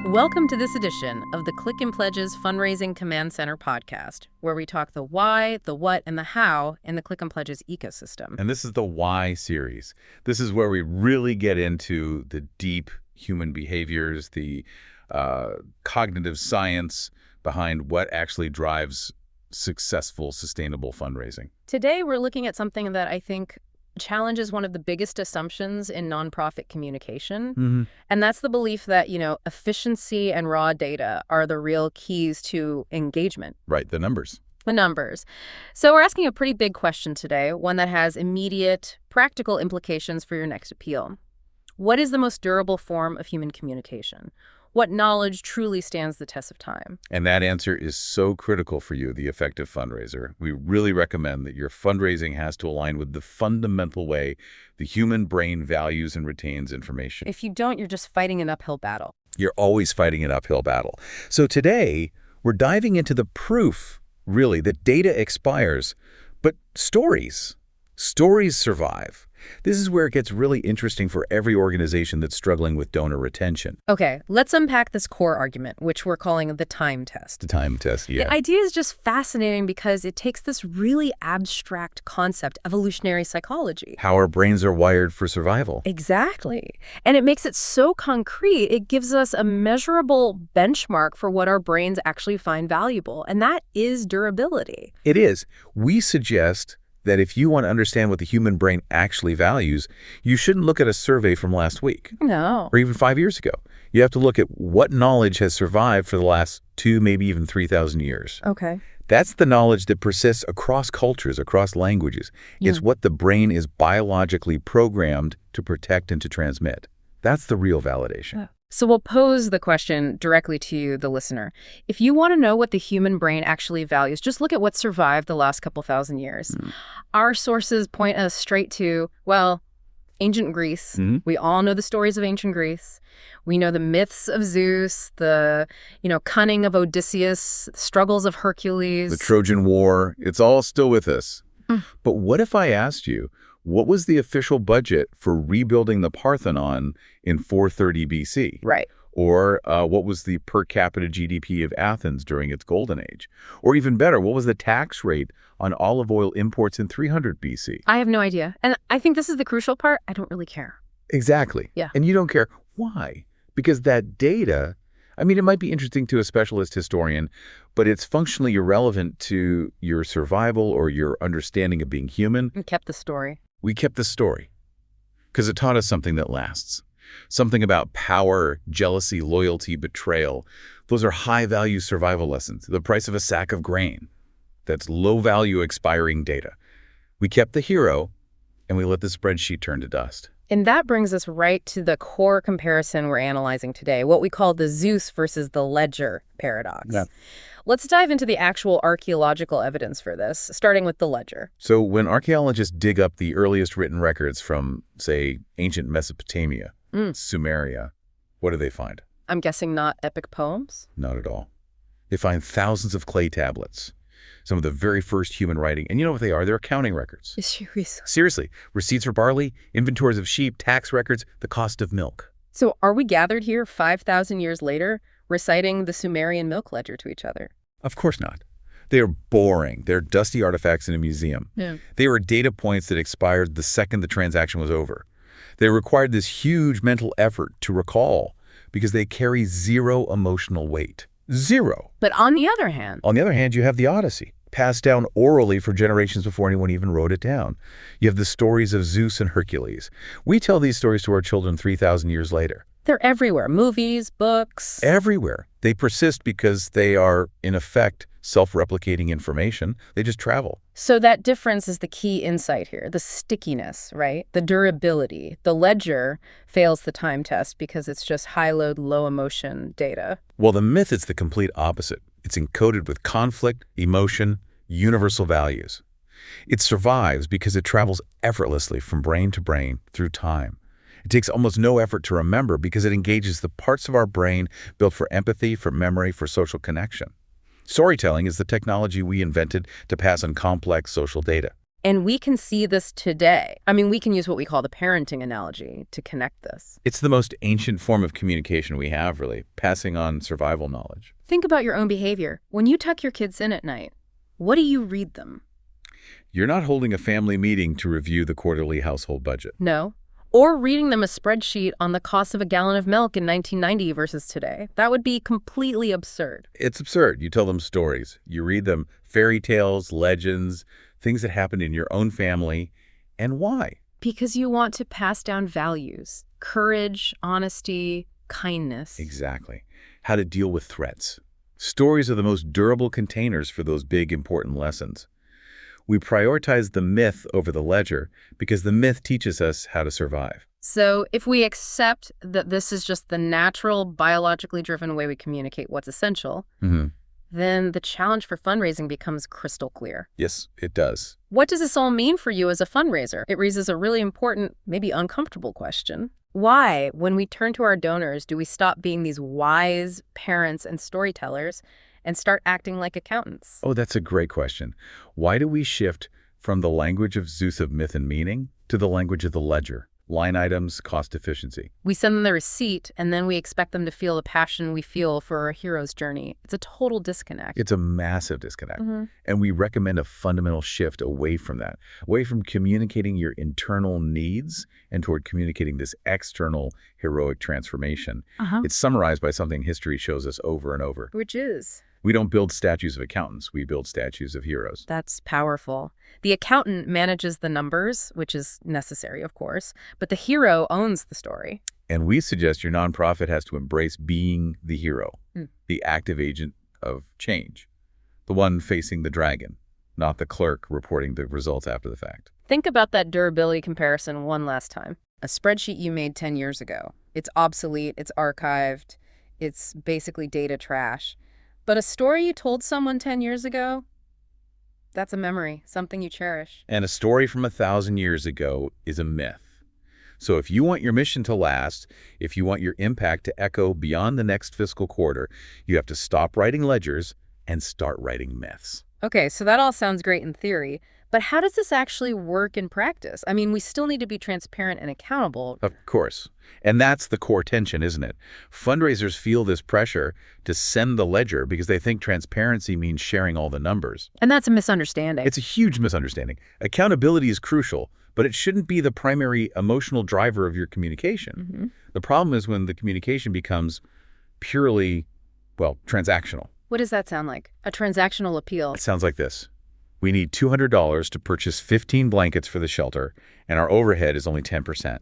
Welcome to this edition of the Click and Pledges Fundraising Command Center podcast, where we talk the why, the what, and the how in the Click and Pledges ecosystem. And this is the why series. This is where we really get into the deep human behaviors, the cognitive science behind what actually drives successful, sustainable fundraising. Today, we're looking at something that I think challenges one of the biggest assumptions in nonprofit communication. And that's the belief that, efficiency and raw data are the real keys to engagement. Right, the numbers. The numbers. So we're asking a pretty big question today, one that has immediate, practical implications for your next appeal. What is the most durable form of human communication? What knowledge truly stands the test of time? And that answer is so critical for you, the effective fundraiser. We really recommend that your fundraising has to align with the fundamental way the human brain values and retains information. If you don't, you're just fighting an uphill battle. You're always fighting an uphill battle. So today, we're diving into the proof, really, that data expires, but stories survive. This is where it gets really interesting for every organization that's struggling with donor retention. Okay, let's unpack this core argument, which we're calling the time test. The time test, yeah. The idea is just fascinating because it takes this really abstract concept, evolutionary psychology. How our brains are wired for survival. Exactly. And it makes it so concrete, it gives us a measurable benchmark for what our brains actually find valuable, and that is durability. It is. We suggest that if you want to understand what the human brain actually values, you shouldn't look at a survey from last week. No. Or even 5 years ago. You have to look at what knowledge has survived for the last 2, maybe even 3,000 years. Okay. That's the knowledge that persists across cultures, across languages. It's what the brain is biologically programmed to protect and to transmit. That's the real validation. So we'll pose the question directly to you, the listener. If you want to know what the human brain actually values, just look at what survived the last couple thousand years. Our sources point us straight to, ancient Greece. We all know the stories of ancient Greece. We know the myths of Zeus, the, cunning of Odysseus, struggles of Hercules. The Trojan War, it's all still with us. But what if I asked you, what was the official budget for rebuilding the Parthenon in 430 BC? Right. Or what was the per capita GDP of Athens during its golden age? Or even better, what was the tax rate on olive oil imports in 300 BC? I have no idea. And I think this is the crucial part. I don't really care. Exactly. Yeah. And you don't care. Why? Because that data, it might be interesting to a specialist historian, but it's functionally irrelevant to your survival or your understanding of being human. We kept the story. We kept the story because it taught us something that lasts. Something about power, jealousy, loyalty, betrayal. Those are high-value survival lessons. The price of a sack of grain. That's low-value expiring data. We kept the hero, and we let the spreadsheet turn to dust. And that brings us right to the core comparison we're analyzing today, what we call the Zeus versus the ledger paradox. Yeah. Let's dive into the actual archaeological evidence for this, starting with the ledger. So when archaeologists dig up the earliest written records from, say, ancient Mesopotamia, Sumeria, what do they find? I'm guessing not epic poems? Not at all. They find thousands of clay tablets, some of the very first human writing. And you know what they are? They're accounting records. Seriously. Receipts for barley, inventories of sheep, tax records, the cost of milk. So are we gathered here 5,000 years later, reciting the Sumerian milk ledger to each other? Of course not. They are boring. They're dusty artifacts in a museum. Yeah. They were data points that expired the second the transaction was over. They required this huge mental effort to recall because they carry zero emotional weight. Zero. But on the other hand... On the other hand, you have the Odyssey, passed down orally for generations before anyone even wrote it down. You have the stories of Zeus and Hercules. We tell these stories to our children 3,000 years later. They're everywhere. Movies, books. Everywhere. They persist because they are, in effect, self-replicating information. They just travel. So that difference is the key insight here, the stickiness, right? The durability. The ledger fails the time test because it's just high-load, low-emotion data. Well, the myth is the complete opposite. It's encoded with conflict, emotion, universal values. It survives because it travels effortlessly from brain to brain through time. It takes almost no effort to remember because it engages the parts of our brain built for empathy, for memory, for social connection. Storytelling is the technology we invented to pass on complex social data. And we can see this today. I mean, we can use what we call the parenting analogy to connect this. It's the most ancient form of communication we have, really, passing on survival knowledge. Think about your own behavior. When you tuck your kids in at night, what do you read them? You're not holding a family meeting to review the quarterly household budget. No. Or reading them a spreadsheet on the cost of a gallon of milk in 1990 versus today. That would be completely absurd. It's absurd. You tell them stories. You read them fairy tales, legends, things that happened in your own family. And why? Because you want to pass down values, courage, honesty, kindness. Exactly. How to deal with threats. Stories are the most durable containers for those big, important lessons. We prioritize the myth over the ledger because the myth teaches us how to survive. So if we accept that this is just the natural, biologically driven way we communicate what's essential, then the challenge for fundraising becomes crystal clear. Yes, it does. What does this all mean for you as a fundraiser? It raises a really important, maybe uncomfortable question. Why, when we turn to our donors, do we stop being these wise parents and storytellers and start acting like accountants? Oh, that's a great question. Why do we shift from the language of Zeus of myth and meaning to the language of the ledger? Line items, cost efficiency. We send them the receipt, and then we expect them to feel the passion we feel for our hero's journey. It's a total disconnect. It's a massive disconnect. And we recommend a fundamental shift away from that, away from communicating your internal needs and toward communicating this external heroic transformation. It's summarized by something history shows us over and over. Which is? We don't build statues of accountants. We build statues of heroes. That's powerful. The accountant manages the numbers, which is necessary, of course, but the hero owns the story. And we suggest your nonprofit has to embrace being the hero, the active agent of change, the one facing the dragon, not the clerk reporting the results after the fact. Think about that durability comparison one last time. A spreadsheet you made 10 years ago. It's obsolete, it's archived, it's basically data trash. But a story you told someone 10 years ago, that's a memory, something you cherish. And a story from 1,000 years ago is a myth. So if you want your mission to last, if you want your impact to echo beyond the next fiscal quarter, you have to stop writing ledgers and start writing myths. Okay, so that all sounds great in theory, but how does this actually work in practice? I mean, we still need to be transparent and accountable. Of course. And that's the core tension, isn't it? Fundraisers feel this pressure to send the ledger because they think transparency means sharing all the numbers. And that's a misunderstanding. It's a huge misunderstanding. Accountability is crucial, but it shouldn't be the primary emotional driver of your communication. The problem is when the communication becomes purely, well, transactional. What does that sound like? A transactional appeal. It sounds like this. We need $200 to purchase 15 blankets for the shelter, and our overhead is only 10%.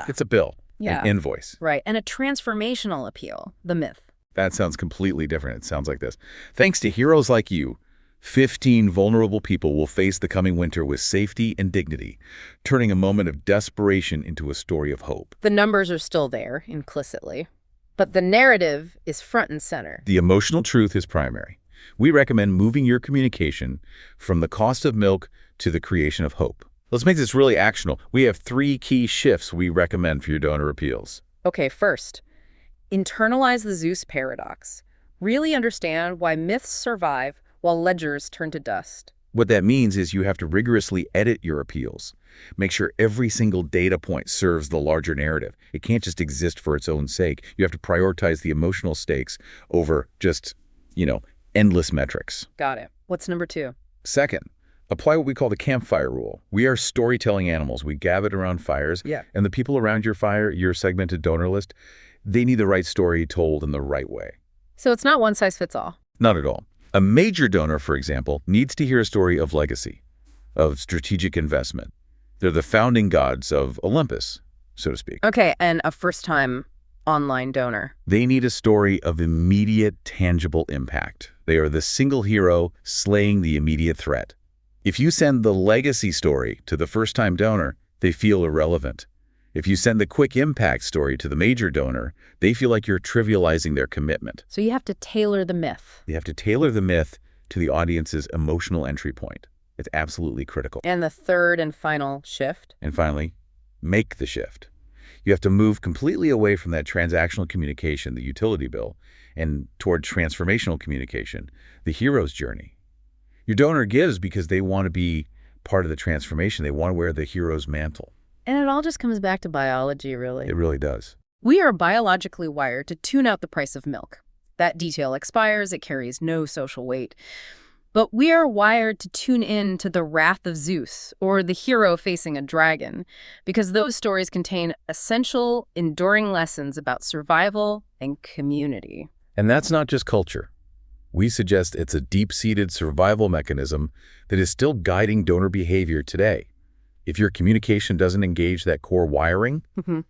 It's a bill, an invoice. Right, and a transformational appeal, the myth. That sounds completely different. It sounds like this. Thanks to heroes like you, 15 vulnerable people will face the coming winter with safety and dignity, turning a moment of desperation into a story of hope. The numbers are still there, implicitly, but the narrative is front and center. The emotional truth is primary. We recommend moving your communication from the cost of milk to the creation of hope. Let's make this really actionable. We have 3 key shifts we recommend for your donor appeals. Okay, first, internalize the Zeus paradox. Really understand why myths survive while ledgers turn to dust. What that means is you have to rigorously edit your appeals. Make sure every single data point serves the larger narrative. It can't just exist for its own sake. You have to prioritize the emotional stakes over just, endless metrics. Got it. What's number 2? Second, apply what we call the campfire rule. We are storytelling animals. We gathered around fires. And the people around your fire, your segmented donor list, they need the right story told in the right way. So it's not one size fits all. Not at all. A major donor, for example, needs to hear a story of legacy, of strategic investment. They're the founding gods of Olympus, so to speak. Okay, and a first-time online donor. They need a story of immediate, tangible impact. They are the single hero slaying the immediate threat. If you send the legacy story to the first-time donor, they feel irrelevant. If you send the quick impact story to the major donor, they feel like you're trivializing their commitment. So you have to tailor the myth. You have to tailor the myth to the audience's emotional entry point. It's absolutely critical. And the third and final shift? And finally, make the shift. You have to move completely away from that transactional communication, the utility bill, and toward transformational communication, the hero's journey. Your donor gives because they want to be part of the transformation. They want to wear the hero's mantle. And it all just comes back to biology, really. It really does. We are biologically wired to tune out the price of milk. That detail expires, it carries no social weight. But we are wired to tune in to the wrath of Zeus or the hero facing a dragon, because those stories contain essential, enduring lessons about survival and community. And that's not just culture. We suggest it's a deep-seated survival mechanism that is still guiding donor behavior today. If your communication doesn't engage that core wiring,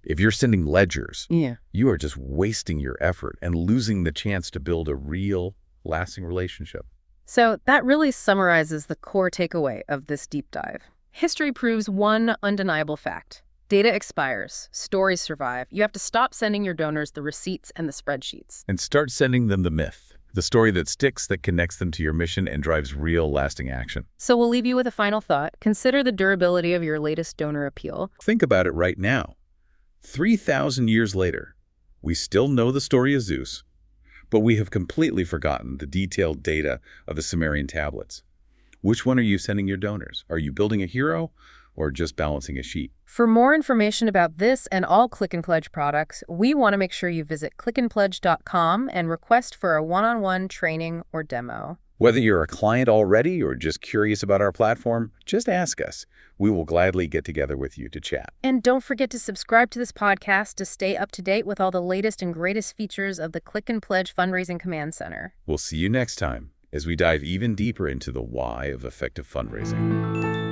if you're sending ledgers, you are just wasting your effort and losing the chance to build a real, lasting relationship. So that really summarizes the core takeaway of this deep dive. History proves one undeniable fact. Data expires, stories survive. You have to stop sending your donors the receipts and the spreadsheets. And start sending them the myth, the story that sticks, that connects them to your mission and drives real, lasting action. So we'll leave you with a final thought. Consider the durability of your latest donor appeal. Think about it right now. 3,000 years later, we still know the story of Zeus, but we have completely forgotten the detailed data of the Sumerian tablets. Which one are you sending your donors? Are you building a hero or just balancing a sheet? For more information about this and all Click and Pledge products, we want to make sure you visit clickandpledge.com and request for a one-on-one training or demo. Whether you're a client already or just curious about our platform, just ask us. We will gladly get together with you to chat. And don't forget to subscribe to this podcast to stay up to date with all the latest and greatest features of the Click and Pledge Fundraising Command Center. We'll see you next time as we dive even deeper into the why of effective fundraising.